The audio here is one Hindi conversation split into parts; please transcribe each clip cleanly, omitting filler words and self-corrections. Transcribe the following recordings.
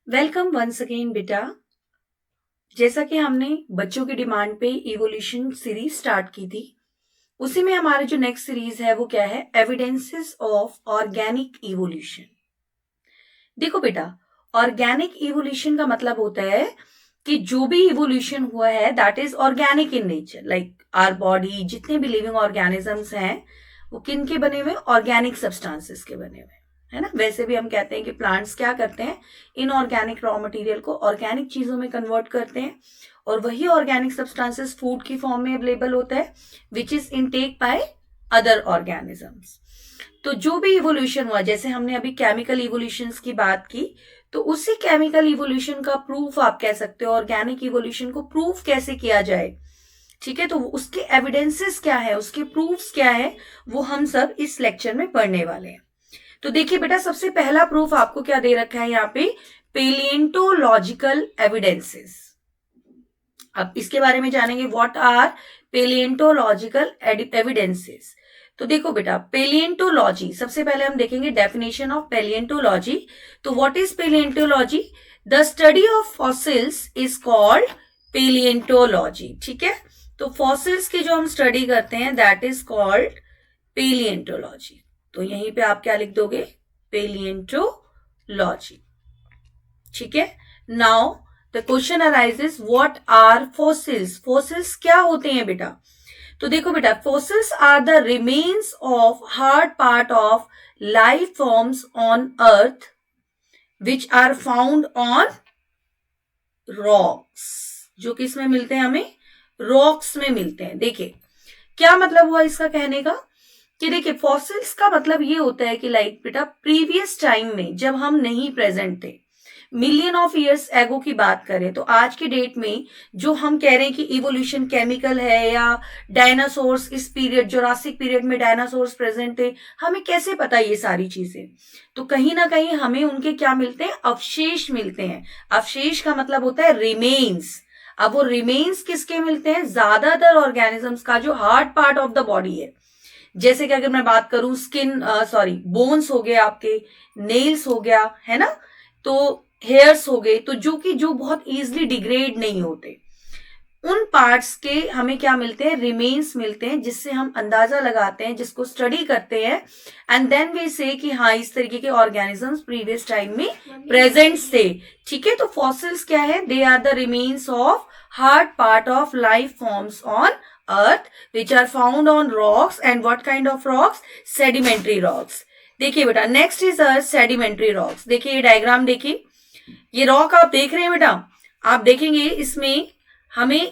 वेलकम वंस अगेन बेटा। जैसा कि हमने बच्चों की डिमांड पे इवोल्यूशन सीरीज स्टार्ट की थी, उसी में हमारा जो नेक्स्ट सीरीज है वो क्या है? Evidences of organic evolution. देखो बेटा, ऑर्गेनिक इवोल्यूशन का मतलब होता है कि जो भी इवोल्यूशन हुआ है that is organic in nature, like our body, जितने भी लिविंग ऑर्गेनिजम्स हैं वो किन के बने हुए? ऑर्गेनिक सब्सटेंसेस के बने हुए, है ना। वैसे भी हम कहते हैं कि प्लांट्स क्या करते हैं, इनऑर्गेनिक रॉ मटेरियल को ऑर्गेनिक चीजों में कन्वर्ट करते हैं और वही ऑर्गेनिक सब्सटेंसेस फूड की फॉर्म में अवेलेबल होता है which is intake by other organisms. तो जो भी इवोल्यूशन हुआ, जैसे हमने अभी केमिकल इवोल्यूशन की बात की, तो उसी केमिकल इवोल्यूशन का प्रूफ आप कह सकते हो। ऑर्गेनिक इवोल्यूशन को प्रूफ कैसे किया जाए, ठीक है, तो उसके एविडेंसेस क्या है, उसके प्रूफ्स क्या है, वो हम सब इस लेक्चर में पढ़ने वाले हैं। तो देखिए बेटा, सबसे पहला प्रूफ आपको क्या दे रखा है यहाँ पे? पेलिएंटोलॉजिकल एविडेंसेस। अब इसके बारे में जानेंगे, व्हाट आर पेलिएंटोलॉजिकल एविडेंसेस। तो देखो बेटा, पेलिएंटोलॉजी, सबसे पहले हम देखेंगे डेफिनेशन ऑफ पेलिएंटोलॉजी। तो what is palaeontology? The study of fossils is called palaeontology. ठीक है, तो फॉसिल्स की जो हम स्टडी करते हैं दैट इज कॉल्ड पेलिएंटोलॉजी। तो यहीं पे आप क्या लिख दोगे? पेलिएंटोलॉजी। ठीक है, now the question arises, what are fossils? Fossils क्या होते हैं बेटा? तो देखो बेटा, fossils are the remains of hard part of life forms on earth which are found on rocks. जो किस में मिलते हैं? हमें रॉक्स में मिलते हैं। देखिए क्या मतलब हुआ इसका कहने का कि देखिए, फॉसिल्स का मतलब ये होता है कि लाइक बेटा, प्रीवियस टाइम में जब हम नहीं प्रेजेंट थे, मिलियन ऑफ इयर्स एगो की बात करें, तो आज की डेट में जो हम कह रहे हैं कि इवोल्यूशन केमिकल है या डायनासोर्स, इस पीरियड जोरासिक पीरियड में डायनासोर्स प्रेजेंट थे, हमें कैसे पता ये सारी चीजें? तो कहीं ना कहीं हमें उनके क्या मिलते हैं? अवशेष मिलते हैं। अवशेष का मतलब होता है रिमेन्स। अब वो रिमेन्स किसके मिलते हैं? ज्यादातर ऑर्गेनिजम्स का जो hard part of the body है, जैसे कि अगर मैं बात करूं स्किन, बोन्स हो गए आपके, नेल्स हो गया, है ना, तो हेयर्स हो गए, तो जो बहुत इजीली डिग्रेड नहीं होते, उन पार्ट्स के हमें क्या मिलते हैं? रिमेन्स मिलते हैं, जिससे हम अंदाजा लगाते हैं, जिसको स्टडी करते हैं, एंड देन वी से कि हाँ, इस तरीके के ऑर्गेनिजम्स प्रीवियस टाइम में प्रेजेंट थे। ठीक है, तो फॉसिल्स क्या है? They are the remains of hard part of life forms on earth which are found on rocks. And what kind of rocks? Sedimentary rocks. देखिए बेटा, next is earth sedimentary rocks. देखिए ये डायग्राम देखिए, ये रॉक आप देख रहे हैं बेटा, आप देखेंगे इसमें हमें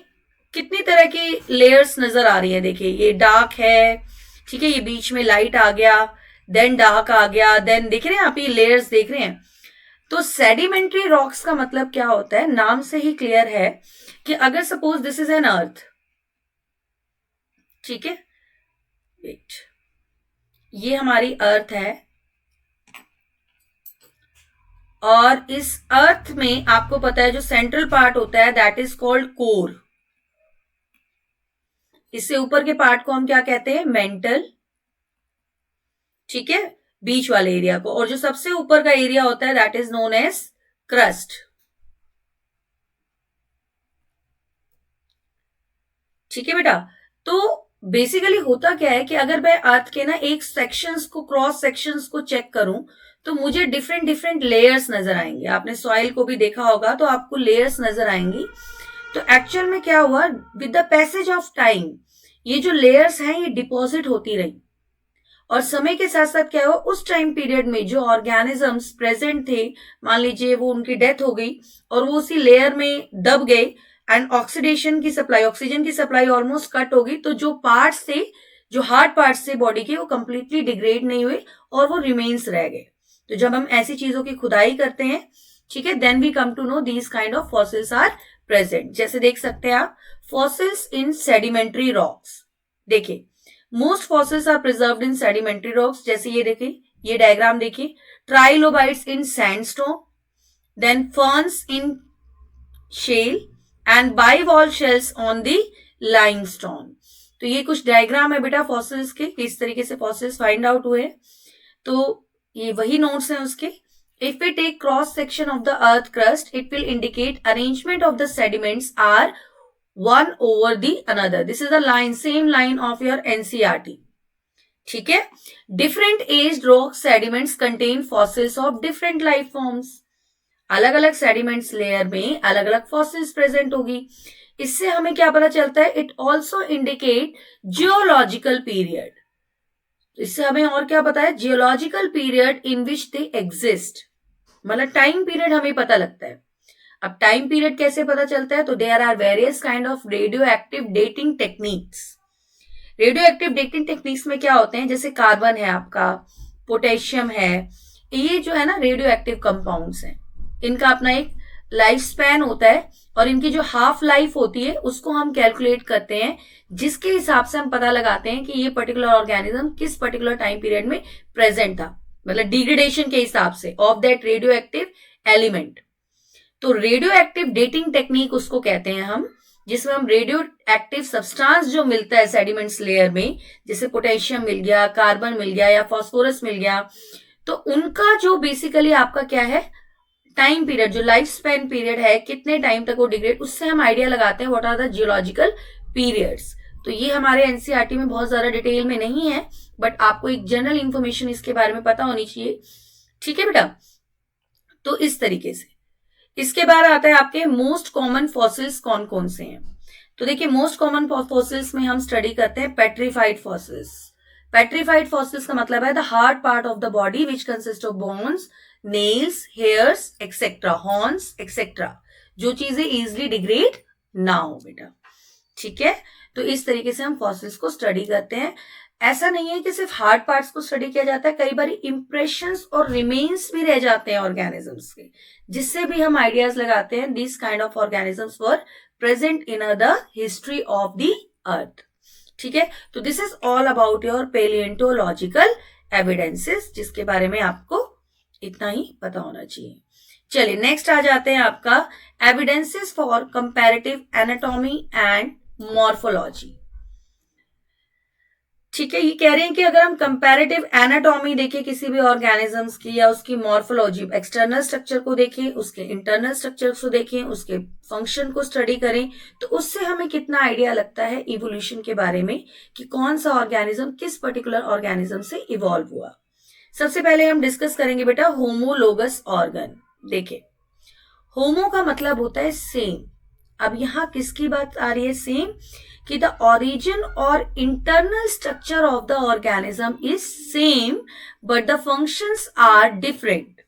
कितनी तरह की लेयर्स नजर आ रही है। देखिए ये डार्क है, ठीक है, ये बीच में लाइट आ गया, देन डार्क आ गया, देन देख रहे हैं आप ये लेयर्स देख रहे हैं। तो सेडिमेंट्री रॉक्स का मतलब क्या होता है? नाम से ही क्लियर है कि अगर सपोज दिस इज एन अर्थ, ठीक है, वेट, ये हमारी अर्थ है और इस अर्थ में आपको पता है जो सेंट्रल पार्ट होता है दैट इज कॉल्ड कोर। इससे ऊपर के पार्ट को हम क्या कहते हैं? मेंटल। ठीक है, बीच वाले एरिया को, और जो सबसे ऊपर का एरिया होता है that is known as crust. ठीक है बेटा, तो बेसिकली होता क्या है कि अगर मैं अर्थ के ना एक सेक्शंस को, क्रॉस सेक्शंस को चेक करूं, तो मुझे डिफरेंट डिफरेंट लेयर्स नजर आएंगे। आपने सॉइल को भी देखा होगा, तो आपको लेयर्स नजर आएंगी। तो एक्चुअल में क्या हुआ, with the passage of time ये जो लेयर्स हैं ये डिपॉजिट होती रही, और समय के साथ साथ क्या हुआ, उस टाइम पीरियड में जो ऑर्गेनिजम्स प्रेजेंट थे, मान लीजिए वो उनकी डेथ हो गई और वो उसी लेयर में दब गए, एंड ऑक्सीडेशन की सप्लाई, ऑक्सीजन की सप्लाई ऑलमोस्ट कट हो गई, तो जो पार्ट्स थे, जो हार्ड पार्ट्स थे बॉडी के, वो कंप्लीटली डिग्रेड नहीं हुए और वो रिमेन्स रह गए। तो जब हम ऐसी चीजों की खुदाई करते हैं, ठीक है, then we come to know these kind of fossils are present. जैसे देख सकते हैं आप, फॉसिल्स इन सेडिमेंट्री रॉक्स। देखिए, most fossils are preserved in sedimentary rocks. जैसे ये देखिए, ये डायग्राम देखिए, trilobites in sandstone, then ferns in shale and bivalve shells on the limestone. तो ये कुछ डायग्राम है बेटा फॉसिल्स के, किस तरीके से फॉसिल्स फाइंड आउट हुए। तो ये वही नोट्स हैं उसके, If we take cross section of the earth crust, it will indicate arrangement of the sediments are one over the another. This is the line, same line of your NCERT. ठीक है. Different aged rock sediments contain fossils of different life forms. अलग अलग सेडिमेंट्स लेयर में अलग अलग फॉसिल्स प्रेजेंट होगी. इससे हमें क्या पता चलता है? It also indicate geological period. इससे हमें और क्या पता है? Geological period in which they exist. मतलब टाइम पीरियड हमें पता लगता है. अब टाइम पीरियड कैसे पता चलता है? तो there are various kind of radio active dating techniques. Radio active dating techniques में क्या होते हैं? जैसे कार्बन है आपका, पोटेशियम है, ये जो है ना रेडियो एक्टिव कंपाउंड्स हैं. इनका अपना एक लाइफ स्पैन होता है और इनकी जो हाफ लाइफ होती है उसको हम कैलकुलेट करते हैं, जिसके हिसाब से हम पता लगाते हैं कि ये पर्टिकुलर ऑर्गेनिज्म किस पर्टिकुलर टाइम पीरियड में प्रेजेंट था, मतलब डिग्रेडेशन के हिसाब से of that radio active element. तो रेडियो एक्टिव डेटिंग टेक्निक उसको कहते हैं हम, जिसमें हम रेडियो एक्टिव सब्सटेंस जो मिलता है सेडिमेंट्स लेयर में, जैसे पोटेशियम मिल गया, कार्बन मिल गया या फास्फोरस मिल गया, तो उनका जो बेसिकली आपका क्या है टाइम पीरियड, जो लाइफ स्पैन पीरियड है, कितने टाइम तक वो डिग्रेड, उससे हम आइडिया लगाते हैं what are the geological periods. तो ये हमारे एनसीईआरटी में बहुत ज्यादा डिटेल में नहीं है, बट आपको एक जनरल इंफॉर्मेशन इसके बारे में पता होनी चाहिए. ठीक है बेटा. तो इस तरीके से इसके बाद आता है आपके मोस्ट कॉमन फॉसिल्स कौन कौन से हैं. तो देखिए मोस्ट कॉमन फॉसिल्स में हम स्टडी करते हैं पेट्रीफाइड फॉसिल्स. पेट्रीफाइड फॉसिल्स का मतलब है the hard part of the body which consist of bones, nails, hairs etcetera, horns etcetera, जो चीजें इजिली डिग्रेड ना हो बेटा. ठीक है. तो इस तरीके से हम फॉसिल्स को स्टडी करते हैं. ऐसा नहीं है कि सिर्फ हार्ड पार्ट्स को स्टडी किया जाता है, कई बार इंप्रेशंस और रिमेन्स भी रह जाते हैं ऑर्गेनिजम्स के, जिससे भी हम आइडियाज लगाते हैं this kind of organisms were present in the history of the earth. ठीक है. तो this is all about your palaeontological evidences, जिसके बारे में आपको इतना ही पता होना चाहिए. चलिए नेक्स्ट आ जाते हैं आपका evidences for comparative anatomy and morphology. ठीक है. ये कह रहे हैं कि अगर हम कंपैरेटिव एनाटॉमी देखें किसी भी ऑर्गेनिजम्स की, या उसकी मॉर्फोलॉजी, एक्सटर्नल स्ट्रक्चर को देखें, उसके इंटरनल स्ट्रक्चर को देखें, उसके फंक्शन को स्टडी करें, तो उससे हमें कितना आइडिया लगता है इवोल्यूशन के बारे में कि कौन सा ऑर्गेनिज्म किस पर्टिकुलर ऑर्गेनिज्म से इवॉल्व हुआ. सबसे पहले हम डिस्कस करेंगे बेटा होमोलोगस ऑर्गन. देखिए होमो का मतलब होता है सेम. अब यहां किसकी बात आ रही है? सेम, कि द ओरिजिन और internal structure of the organism is same but the functions are different.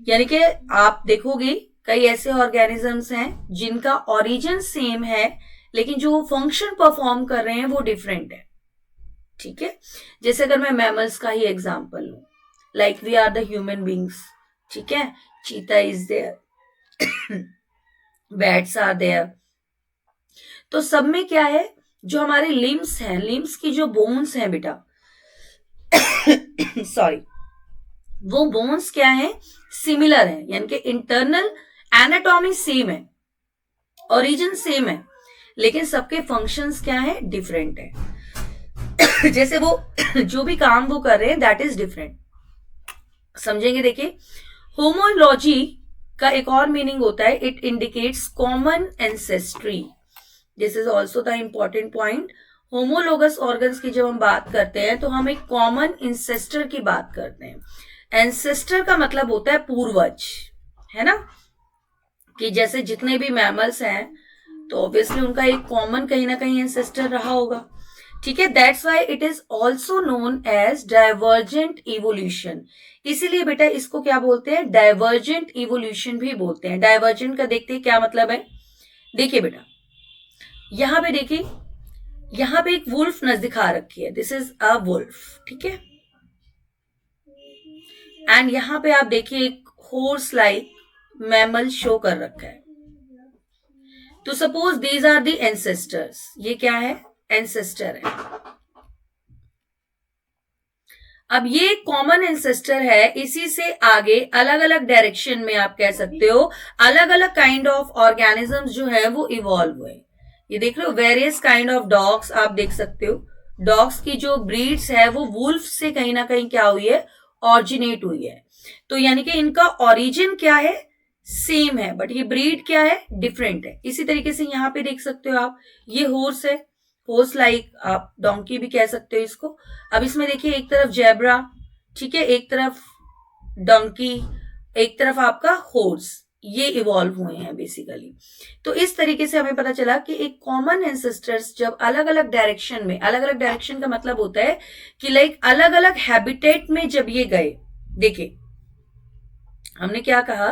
यानी कि आप देखोगे कई ऐसे ऑर्गेनिजम्स हैं जिनका ओरिजिन सेम है, लेकिन जो फंक्शन परफॉर्म कर रहे हैं वो डिफरेंट है. ठीक है. जैसे अगर मैं मैमल्स का ही एग्जांपल लूं, like we are the human beings. ठीक है. Cheetah is there, bats are there. तो सब में क्या है, जो हमारे लिम्स हैं, लिम्स की जो बोन्स हैं बेटा सॉरी, वो बोन्स क्या है? सिमिलर है. यानी कि इंटरनल एनाटॉमी सेम है, ओरिजिन सेम है, लेकिन सबके फंक्शंस क्या है? डिफरेंट है. जैसे वो जो भी काम वो कर रहे हैं दैट इज डिफरेंट. समझेंगे. देखिए होमोलॉजी का एक और मीनिंग होता है, it indicates common ancestry. This is also the important point. Homologous organs की जब हम बात करते हैं तो हम एक कॉमन इंसेस्टर की बात करते हैं. एंसेस्टर का मतलब होता है पूर्वज, है ना, कि जैसे जितने भी मैमल्स हैं तो ऑब्वियसली उनका एक कॉमन कहीं ना कहीं एंसेस्टर रहा होगा. ठीक है. That's why it is also known as divergent evolution. इसीलिए बेटा इसको क्या बोलते हैं? डाइवर्जेंट इवोल्यूशन भी बोलते हैं. डाइवर्जेंट का देखते हैं क्या मतलब है. देखिए बेटा यहां पे देखिए, यहां पे एक वुल्फ नज दिखा रखी है. This is a wolf. ठीक है. एंड यहां पे आप देखिए एक हॉर्स लाइक मैमल शो कर रखा है. तो suppose these are the ancestors. ये क्या है? एंसेस्टर है. अब ये कॉमन एंसेस्टर है, इसी से आगे अलग अलग डायरेक्शन में आप कह सकते हो अलग अलग काइंड ऑफ ऑर्गेनिजम्स जो है वो इवॉल्व हुए. ये देख रहे हो वेरियस काइंड ऑफ डॉग्स आप देख सकते हो. डॉग्स की जो ब्रीड्स है वो वुल्फ से कहीं ना कहीं क्या हुई है? ऑरिजिनेट हुई है। तो यानी कि इनका ओरिजिन क्या है, सेम है, बट ये ब्रीड क्या है, डिफरेंट है। इसी तरीके से यहाँ पे देख सकते हो आप, ये हॉर्स है, हॉर्स लाइक आप डोंकी भी कह सकते हो इसको। अब इसमें देखिए एक तरफ जेब्रा, ठीक है, एक तरफ डंकी, एक तरफ आपका हॉर्स, ये इवॉल्व हुए हैं बेसिकली। तो इस तरीके से हमें पता चला कि एक कॉमन एंसेस्टर्स जब अलग अलग डायरेक्शन में, अलग अलग डायरेक्शन का मतलब होता है कि लाइक अलग अलग हैबिटेट में जब ये गए, देखिए हमने क्या कहा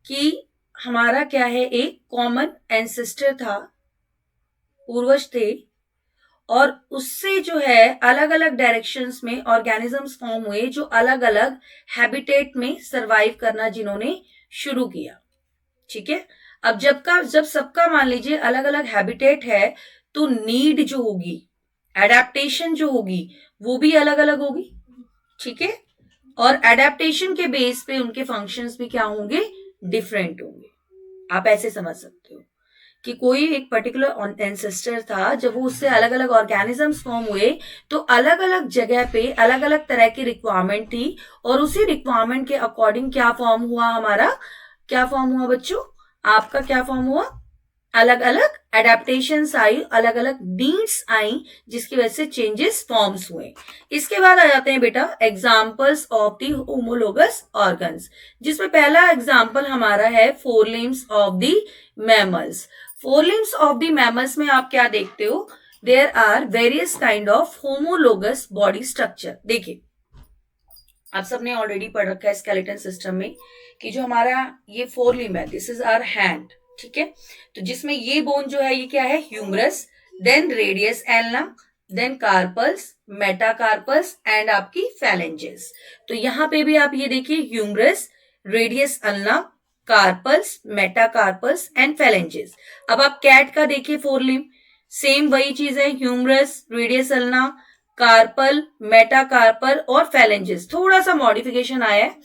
कि हमारा क्या है, एक कॉमन एंसेस्टर था, पूर्वज थे, और उससे जो है अलग अलग डायरेक्शंस में ऑर्गेनिजम्स फॉर्म हुए जो अलग अलग हैबिटेट में सरवाइव करना जिन्होंने शुरू किया। ठीक है, अब जब सबका मान लीजिए अलग अलग हैबिटेट है, तो नीड जो होगी, एडेप्टेशन जो होगी, वो भी अलग अलग होगी। ठीक है, और एडेप्टेशन के बेस पे उनके फंक्शंस भी क्या होंगे, डिफरेंट होंगे। आप ऐसे समझ सकते हो कि कोई एक पर्टिकुलर एंसेस्टर था, जब वो उससे अलग अलग ऑर्गेनिजम्स फॉर्म हुए तो अलग अलग जगह पे अलग अलग तरह की रिक्वायरमेंट थी, और उसी रिक्वायरमेंट के अकॉर्डिंग क्या फॉर्म हुआ, हमारा क्या फॉर्म हुआ बच्चों, आपका क्या फॉर्म हुआ, अलग अलग एडेप्टेशंस आई, अलग अलग नीड्स आई, जिसकी वजह से चेंजेस फॉर्म्स हुए। इसके बाद आ जाते हैं बेटा examples of the homologous organs, जिसमें पहला एग्जांपल हमारा है four limbs of the mammals. Four limbs of the mammals में आप क्या देखते हो, there are various kind of homologous body structure. देखिए आप सबने ऑलरेडी पढ़ रखा है स्केलेटन सिस्टम में कि जो हमारा ये फोर लिम्ब है, दिस इज आवर हैंड, ठीक है, तो जिसमें ये बोन जो है ये क्या है, humerus, then radius ulna, then carpals, metacarpals and आपकी फैलेंजेस। तो यहां पे भी आप ये देखिए humerus, radius ulna, carpals, metacarpals and phalanges. अब आप कैट का देखिए फोर लिम्ब, सेम वही चीज है, humerus, radius ulna, carpal, metacarpal और फैलेंजेस, थोड़ा सा मॉडिफिकेशन आया है।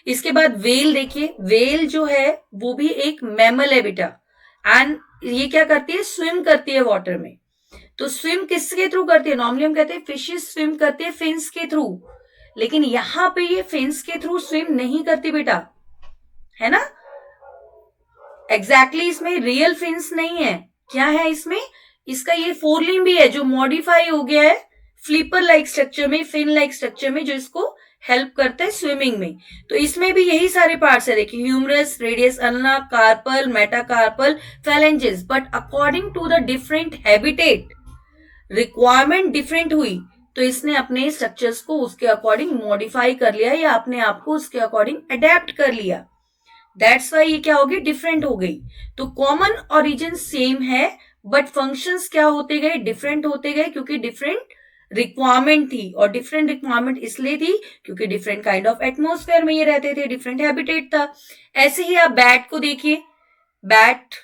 इसके बाद वेल देखिए, वेल जो है वो भी एक मैमल है बेटा, एंड ये क्या करती है, स्विम करती है वाटर में। तो स्विम किसके थ्रू करती है, नॉर्मली हम कहते हैं फिशेस स्विम करती है फिन्स के थ्रू, लेकिन यहां पे ये फिन्स के थ्रू स्विम नहीं करती बेटा, है ना, एग्जैक्टली इसमें रियल फिन्स नहीं है, क्या है इसमें, इसका ये फोर लिम्ब भी है जो मॉडिफाई हो गया है फ्लिपर लाइक स्ट्रक्चर में, फिन लाइक स्ट्रक्चर में, जो इसको हेल्प करता है स्विमिंग में। तो इसमें भी यही सारे पार्ट्स है, देखिए humerus, radius ulna, carpal, metacarpal, phalanges, but according to the different habitat requirement different हुई, तो इसने अपने स्ट्रक्चर्स को उसके अकॉर्डिंग मॉडिफाई कर लिया या अपने आप को उसके अकॉर्डिंग अडेप्ट कर लिया, दैट्स वाई ये क्या हो गई, डिफरेंट हो गई। तो कॉमन ओरिजिन सेम है, बट फंक्शंस क्या होते गए, डिफरेंट होते गए, क्योंकि डिफरेंट रिक्वायरमेंट थी, और डिफरेंट रिक्वायरमेंट इसलिए थी क्योंकि डिफरेंट काइंड ऑफ एटमॉस्फेयर में ये रहते थे, डिफरेंट हैबिटेट था। ऐसे ही आप बैट को देखिए, बैट,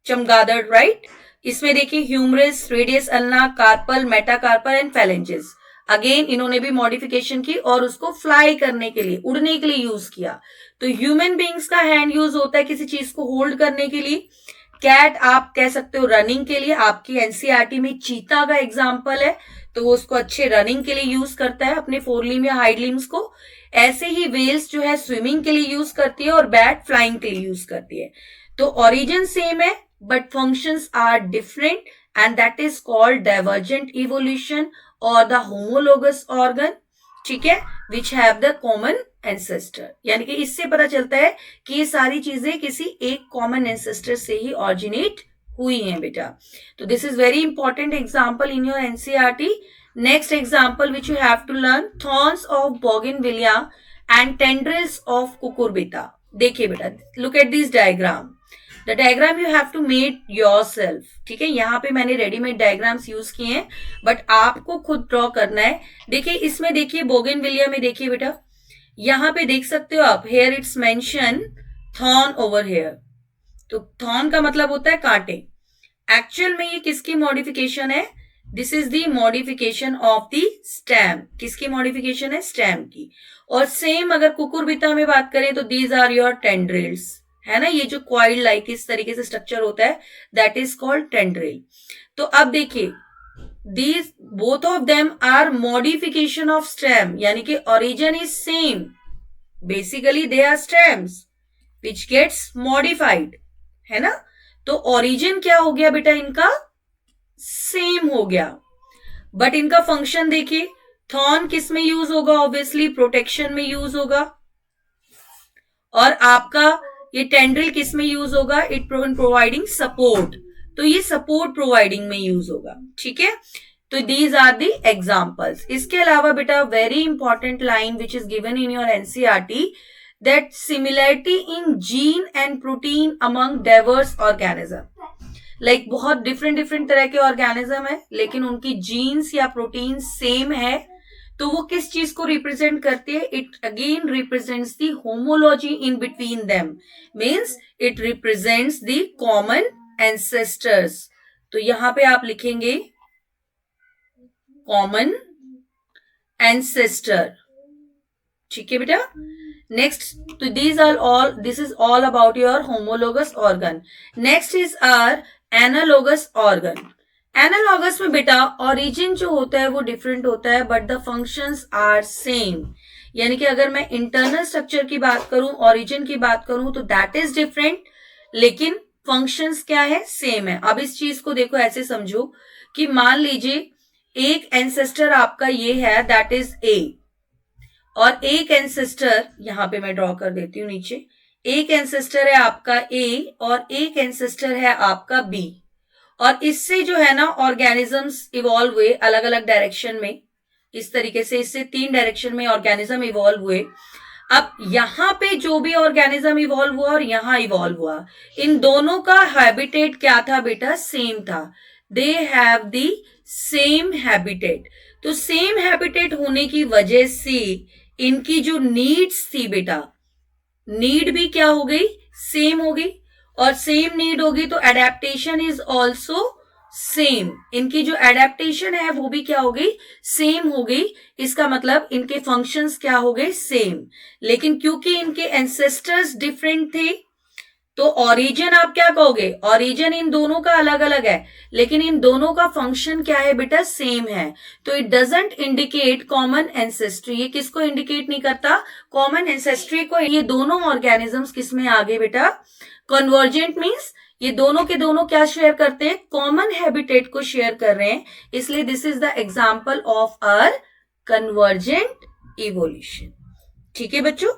चमगादड़, राइट, इसमें देखिए humerus, radius ulna, carpal, metacarpal and phalanges, again इन्होंने भी मॉडिफिकेशन की और उसको फ्लाई करने के लिए, उड़ने के लिए यूज किया। तो ह्यूमन बींग्स का हैंड यूज होता है किसी चीज को होल्ड करने के लिए, कैट आप कह सकते हो रनिंग के लिए, आपकी एनसीईआरटी में चीता का एग्जाम्पल है, तो वो उसको अच्छे रनिंग के लिए यूज करता है अपने फोर लिम्ब या हाइड लिम्स को। ऐसे ही वेल्स जो है स्विमिंग के लिए यूज करती है, और बैट फ्लाइंग के लिए यूज करती है। तो ओरिजिन सेम है but functions are different, and that is called divergent evolution और द होमोलोगस ऑर्गन, ठीक है, which have the common ancestor. यानी कि इससे पता चलता है कि ये सारी चीजें किसी एक कॉमन एंसेस्टर से ही ऑरिजिनेट हुई हैं बेटा। तो this is very important example in your NCERT. Next example which you have to learn, thorns of bougainvillea and tendrils of cucurbita. देखिए बेटा, look at this diagram, the diagram you have to made yourself, ठीक है, यहाँ पे मैंने रेडीमेड डायग्राम्स यूज किए हैं, बट आपको खुद ड्रॉ करना है। देखिए इसमें देखिए बोगनविलिया में देखिए बेटा, यहाँ पे देख सकते हो आप, here it's mention thorn over here, तो थॉर्न का मतलब होता है कांटे। एक्चुअल में ये किसकी मॉडिफिकेशन है, this is the modification of the stem, किसकी मॉडिफिकेशन है, स्टेम की। और सेम अगर कुकुरबिटा में बात करें तो दीज आर योर टेंड्रिल्स, है ना, ये जो क्वाइल लाइक इस तरीके से स्ट्रक्चर होता है दैट इज कॉल्ड टेंड्रिल। तो अब देखिए these both of them are modification of stem, यानी कि origin is same, basically they are stems which gets modified, है ना. तो origin क्या हो गया बेटा, इनका सेम हो गया, बट इनका फंक्शन देखिए, थॉर्न किस में यूज होगा, ऑब्वियसली प्रोटेक्शन में यूज होगा, और आपका ये टेंड्रिल किस में यूज होगा, इट प्रोवाइडिंग सपोर्ट, तो ये सपोर्ट प्रोवाइडिंग में यूज होगा. ठीक है, तो दीज आर दी एग्जाम्पल्स. इसके अलावा बेटा very important line which is given in your NCERT, that similarity in gene and protein among diverse organism. Like बहुत डिफरेंट डिफरेंट तरह के ऑर्गेनिज्म है, लेकिन उनकी जीन्स या प्रोटीन सेम है, तो वो किस चीज को रिप्रेजेंट करती है, it again represents the homology in between them, means it represents the common ancestors. तो यहां पे आप लिखेंगे कॉमन एंसेस्टर. ठीक है बेटा. नेक्स्ट, तो this is all about your homologous organ. Next is our analogous organ. Analogous में बेटा ओरिजिन जो होता है वो डिफरेंट होता है, but the functions are same. यानी कि अगर मैं इंटरनल स्ट्रक्चर की बात करूं, ओरिजिन की बात करूं, तो दैट इज डिफरेंट, लेकिन फंक्शंस क्या है, सेम है. अब इस चीज को देखो, ऐसे समझो कि मान लीजिए एक एंसेस्टर आपका ये है, दैट इज ए, और एक एंसेस्टर यहां पे मैं ड्रॉ कर देती हूं नीचे, एक एंसेस्टर है आपका ए और एक एंसेस्टर है आपका बी, और इससे जो है ना ऑर्गेनिजम्स इवॉल्व हुए अलग अलग डायरेक्शन में. इस तरीके से इससे 3 डायरेक्शन में ऑर्गेनिज्म इवॉल्व हुए. अब यहां पे जो भी ऑर्गेनिज्म इवॉल्व हुआ और यहां इवॉल्व हुआ, इन दोनों का हैबिटेट क्या था बेटा, सेम था. They have the same habitat. तो सेम हैबिटेट होने की वजह से इनकी जो नीड्स थी बेटा, नीड भी क्या हो गई, सेम हो गई, और सेम नीड होगी तो एडेप्टेशन इज ऑल्सो सेम. इनकी जो एडेप्टेशन है वो भी क्या हो गई, सेम हो गई. इसका मतलब इनके फंक्शंस क्या हो गए, सेम. लेकिन क्योंकि इनके एंसेस्टर्स डिफरेंट थे, तो ओरिजिन आप क्या कहोगे, ओरिजिन इन दोनों का अलग अलग है, लेकिन इन दोनों का फंक्शन क्या है बेटा, सेम है. तो it doesn't indicate common ancestry. ये किसको इंडिकेट नहीं करता, कॉमन एंसेस्ट्री को. ये दोनों ऑर्गेनिजम्स किस में आगे बेटा, कन्वर्जेंट. मीन्स ये दोनों के दोनों क्या शेयर करते हैं, कॉमन हैबिटेट को शेयर कर रहे हैं. इसलिए this is the example of our convergent evolution. ठीक है बच्चों,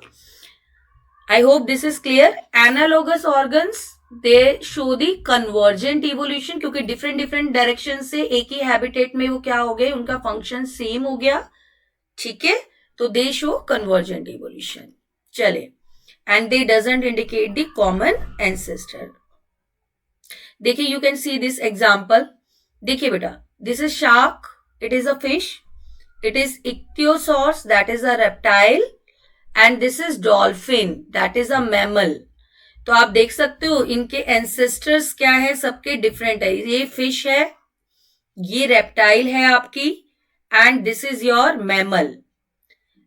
I hope this is clear. Analogous organs, they show the convergent evolution, क्योंकि डिफरेंट डिफरेंट डायरेक्शन से एक ही हैबिटेट में वो क्या हो गए, उनका फंक्शन सेम हो गया. ठीक है, तो दे शो कन्वर्जेंट इवोल्यूशन. चले, and they doesn't indicate the common ancestor. देखिए, you can see this example. देखिए बेटा, this is shark, it is a fish, it is ichthyosaurs, that is a reptile, and this is dolphin, that is a mammal. तो आप देख सकते हो इनके एंसेस्टर्स क्या है, सबके डिफरेंट है. ये फिश है, ये रेप्टाइल है आपकी, and this is your mammal.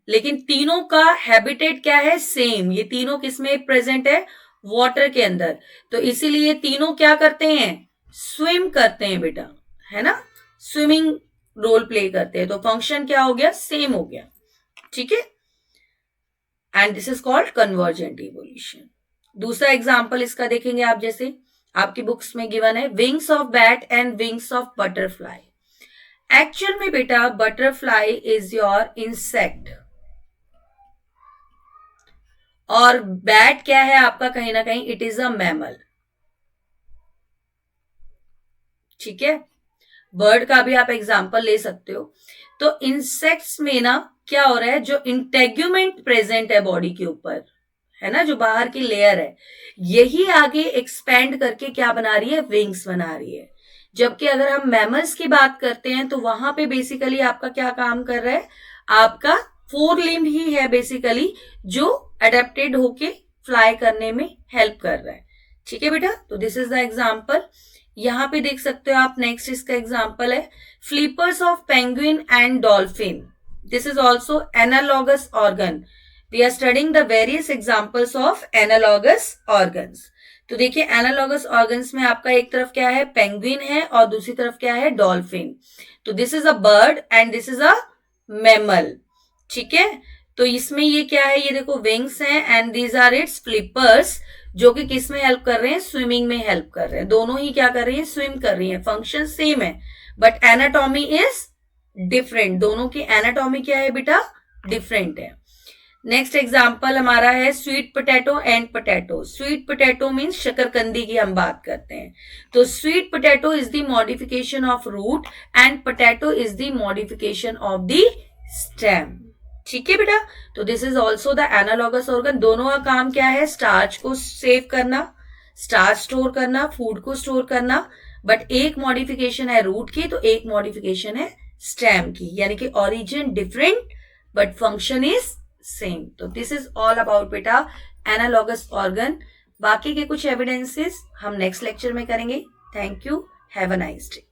लेकिन तीनों का हैबिटेट क्या है, सेम. ये तीनों किसमें प्रेजेंट है, वाटर के अंदर. तो इसीलिए तीनों क्या करते हैं, स्विम करते हैं बेटा, है ना, स्विमिंग रोल प्ले करते हैं. तो फंक्शन क्या हो गया, सेम हो गया. ठीक है, and this is called convergent evolution. दूसरा एग्जाम्पल इसका देखेंगे आप, जैसे आपकी बुक्स में गिवन है, wings of bat and wings of butterfly. Actual में बेटा बटरफ्लाई इज योर इंसेक्ट, और बैट क्या है आपका, कहीं ना कहीं इट इज अ मैमल. ठीक है, बर्ड का भी आप एग्जाम्पल ले सकते हो. तो इंसेक्ट्स में ना क्या हो रहा है, जो इंटेग्यूमेंट प्रेजेंट है बॉडी के ऊपर, है ना, जो बाहर की लेयर है, यही आगे एक्सपेंड करके क्या बना रही है, विंग्स बना रही है. जबकि अगर हम मैमल्स की बात करते हैं तो वहां पे बेसिकली आपका क्या काम कर रहा है, आपका 4 लिम्ब ही है बेसिकली, जो अडेप्टेड होके फ्लाई करने में हेल्प कर रहा है. ठीक है बेटा, तो दिस इज द एग्जाम्पल. यहां पे देख सकते हो आप, नेक्स्ट इसका एग्जाम्पल है flippers of penguin and dolphin. This is also analogous organ. We are studying the various examples of analogous organs. तो देखिए एनालॉगस ऑर्गन्स में आपका एक तरफ क्या है, पेंगुइन है, और दूसरी तरफ क्या है, डॉल्फिन। तो this is a bird and this is a mammal, ठीक है। तो इसमें ये क्या है, ये देखो विंग्स हैं and these are its flippers, जो कि किस में हेल्प कर रहे हैं, स्विमिंग में हेल्प कर रहे हैं। दोनों ही क्या कर रही है, स्विम कर रही है। फंक्शन सेम है बट एनाटॉमी इज डिफरेंट। दोनों की एनाटॉमी क्या है बेटा, डिफरेंट है। नेक्स्ट एग्जाम्पल हमारा है sweet potato and potato. Sweet potato means शकरकंदी की हम बात करते हैं। तो sweet potato is the modification of root and potato is the modification of the stem, ठीक है बेटा। तो this is also the analogous organ. दोनों का काम क्या है, स्टार्च को सेव करना, स्टार्च स्टोर करना, फूड को स्टोर करना। बट एक मॉडिफिकेशन है रूट की, तो एक मॉडिफिकेशन है स्टेम की, यानी कि origin different but function is same. तो दिस इज ऑल अबाउट बेटा एनालॉगस ऑर्गन। बाकी के कुछ एविडेंसेस हम नेक्स्ट लेक्चर में करेंगे। Thank you, have a nice day.